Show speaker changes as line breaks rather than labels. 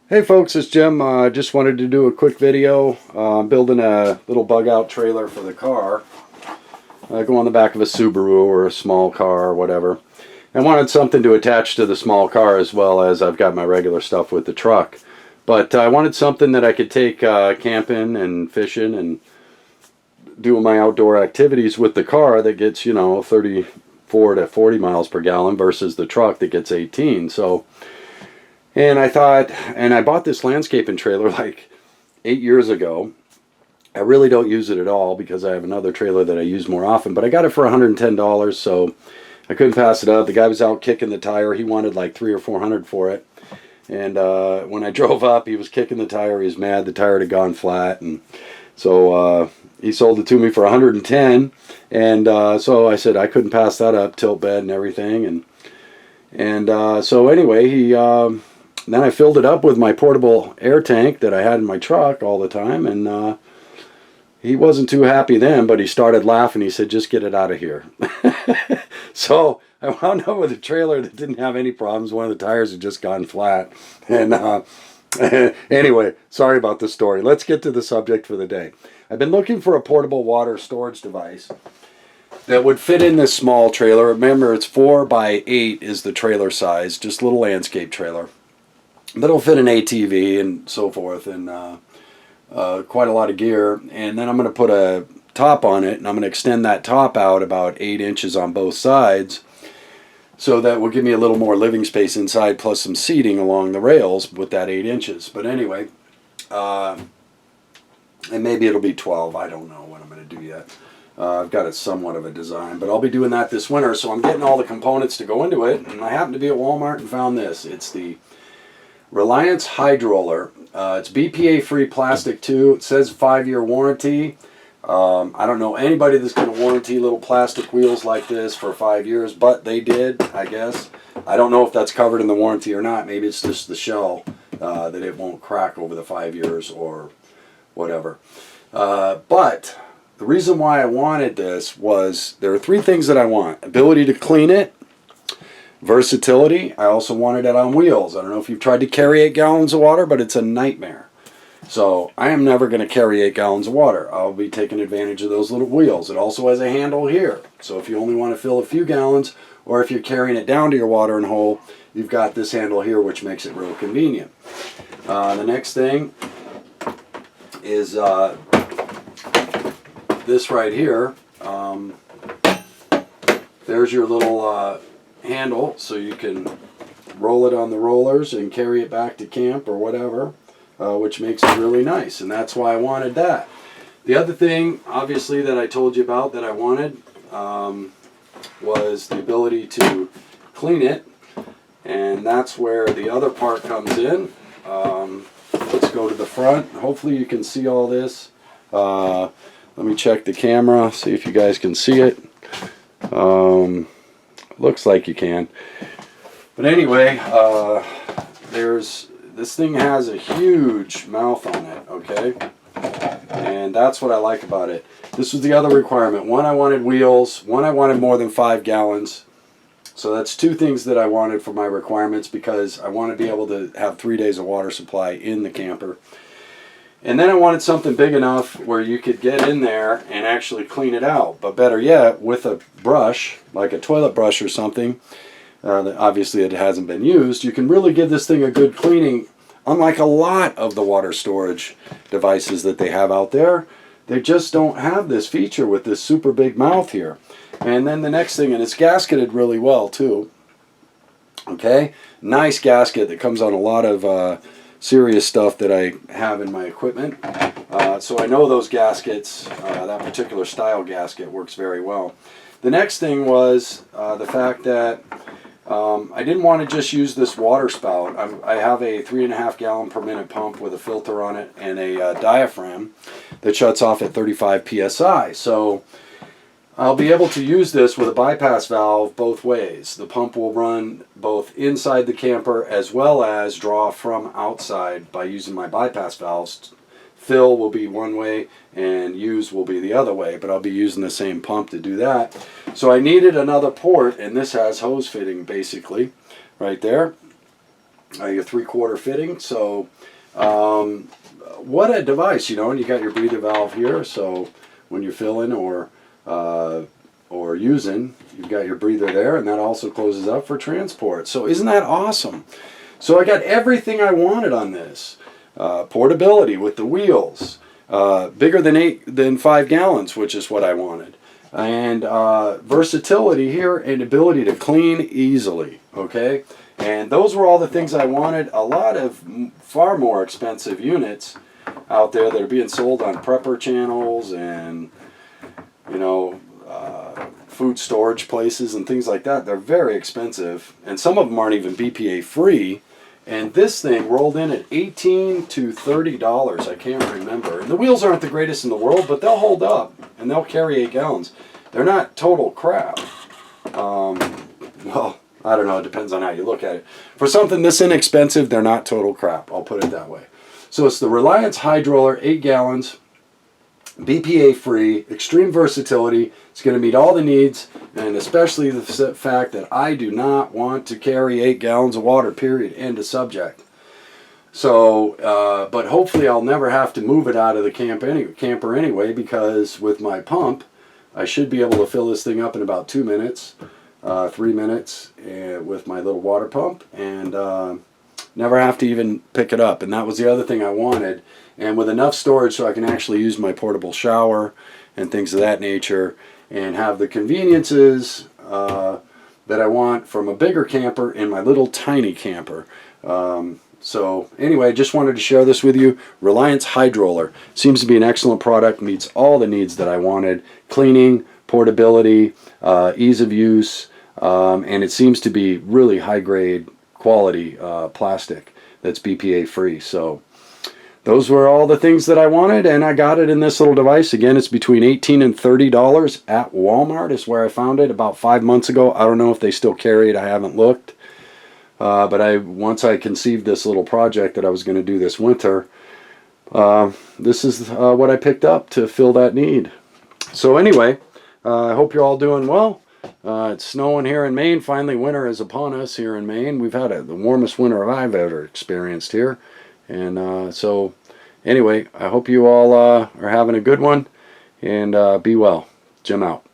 Hey folks, it's Jim. Just wanted to do a quick video. I'm building a little bug out trailer for the car. Go on the back of a Subaru or a small car or whatever. I wanted something to attach to the small car as well as I've got my regular stuff with the truck. But I wanted something that I could take camping and fishing and doing my outdoor activities with the car that gets, 34 to 40 miles per gallon versus the truck that gets 18. And I thought, and I bought this landscaping trailer like 8 years ago. I really don't use it at all because I have another trailer that I use more often, but I got it for $110, so I couldn't pass it up. The guy was out kicking the tire. He wanted like $300 or $400 for it. And when I drove up, he was kicking the tire. He was mad. The tire had gone flat. And so he sold it to me for $110. And so I said I couldn't pass that up, tilt bed and everything. So anyway, then I filled it up with my portable air tank that I had in my truck all the time, and he wasn't too happy then, but he started laughing. He said, just get it out of here. So I wound up with a trailer that didn't have any problems. One of the tires had just gone flat. And anyway, sorry about the story. Let's get to the subject for the day. I've been looking for a portable water storage device that would fit in this small trailer. Remember, it's 4x8 is the trailer size, just a little landscape trailer. But it'll fit an ATV and so forth, and quite a lot of gear. And then I'm going to put a top on it, and I'm going to extend that top out about 8 inches on both sides, so that will give me a little more living space inside, plus some seating along the rails with that 8 inches. But anyway, and maybe it'll be 12. I don't know what I'm going to do yet. I've got it somewhat of a design, but I'll be doing that this winter, so I'm getting all the components to go into it. And I happened to be at Walmart and found this. It's the Reliance Hydroller. It's BPA free plastic too. It says 5-year warranty. I don't know anybody that's going to warranty little plastic wheels like this for 5 years, but they did, I guess. I don't know if that's covered in the warranty or not. Maybe it's just the shell that it won't crack over the 5 years or whatever. But the reason why I wanted this was there are 3 things that I want. Ability to clean it. Versatility. I also wanted it on wheels. I don't know if you've tried to carry 8 gallons of water, but it's a nightmare. So I am never going to carry 8 gallons of water. I'll be taking advantage of those little wheels. It also has a handle here. So if you only want to fill a few gallons, or if you're carrying it down to your watering hole, you've got this handle here, which makes it real convenient. The next thing is this right here. There's your little handle, so you can roll it on the rollers and carry it back to camp or whatever, which makes it really nice, and that's why I wanted that. The other thing, obviously, that I told you about that I wanted was the ability to clean it, and that's where the other part comes in. Let's go to the front. Hopefully you can see all this. Let me check the camera, see if you guys can see it. Looks like you can. But anyway, this thing has a huge mouth on it, okay? And that's what I like about it. This was the other requirement. One, I wanted wheels. One, I wanted more than 5 gallons. So that's 2 things that I wanted for my requirements, because I want to be able to have 3 days of water supply in the camper. And then I wanted something big enough where you could get in there and actually clean it out. But better yet, with a brush, like a toilet brush or something, that obviously it hasn't been used, you can really give this thing a good cleaning. Unlike a lot of the water storage devices that they have out there, they just don't have this feature with this super big mouth here. And then the next thing, and it's gasketed really well too. Okay, nice gasket that comes on a lot of serious stuff that I have in my equipment. So I know those gaskets, that particular style gasket works very well. The next thing was the fact that I didn't want to just use this water spout. I have a 3.5 gallon per minute pump with a filter on it and a diaphragm that shuts off at 35 psi. So I'll be able to use this with a bypass valve both ways. The pump will run both inside the camper as well as draw from outside by using my bypass valves. Fill will be one way and use will be the other way, but I'll be using the same pump to do that. So I needed another port, and this has hose fitting basically right there. your 3/4 fitting. So what a device, you know. And you got your breather valve here, so when you're filling or using, you've got your breather there, and that also closes up for transport. So isn't that awesome? So I got everything I wanted on this. Portability with the wheels, bigger than 5 gallons, which is what I wanted, and versatility here and ability to clean easily. Okay, and those were all the things I wanted. A lot of far more expensive units out there that are being sold on prepper channels and, you know, food storage places and things like that. They're very expensive, and some of them aren't even BPA free. And this thing rolled in at $18 to $30. I can't remember. And the wheels aren't the greatest in the world, but they'll hold up and they'll carry 8 gallons. They're not total crap. Well, I don't know. It depends on how you look at it. For something this inexpensive, they're not total crap. I'll put it that way. So it's the Reliance Hydroller, 8 gallons, BPA free, extreme versatility. It's going to meet all the needs, and especially the fact that I do not want to carry 8 gallons of water, period, end of subject. So, but hopefully I'll never have to move it out of the camper anyway, because with my pump, I should be able to fill this thing up in about 2 minutes, 3 minutes, with my little water pump, and never have to even pick it up. And that was the other thing I wanted. And with enough storage so I can actually use my portable shower and things of that nature, and have the conveniences that I want from a bigger camper in my little tiny camper. So anyway, just wanted to share this with you. Reliance Hydroller seems to be an excellent product, meets all the needs that I wanted. Cleaning, portability, ease of use, and it seems to be really high grade quality plastic that's BPA free. So those were all the things that I wanted, and I got it in this little device. Again, it's between $18 and $30 at Walmart is where I found it about 5 months ago. I don't know if they still carry it. I haven't looked. But once I conceived this little project that I was going to do this winter, this is what I picked up to fill that need. So anyway, I hope you're all doing well. It's snowing here in Maine. Finally, winter is upon us here in Maine. We've had the warmest winter I've ever experienced here. And so anyway, I hope you all are having a good one, and be well. Jim out.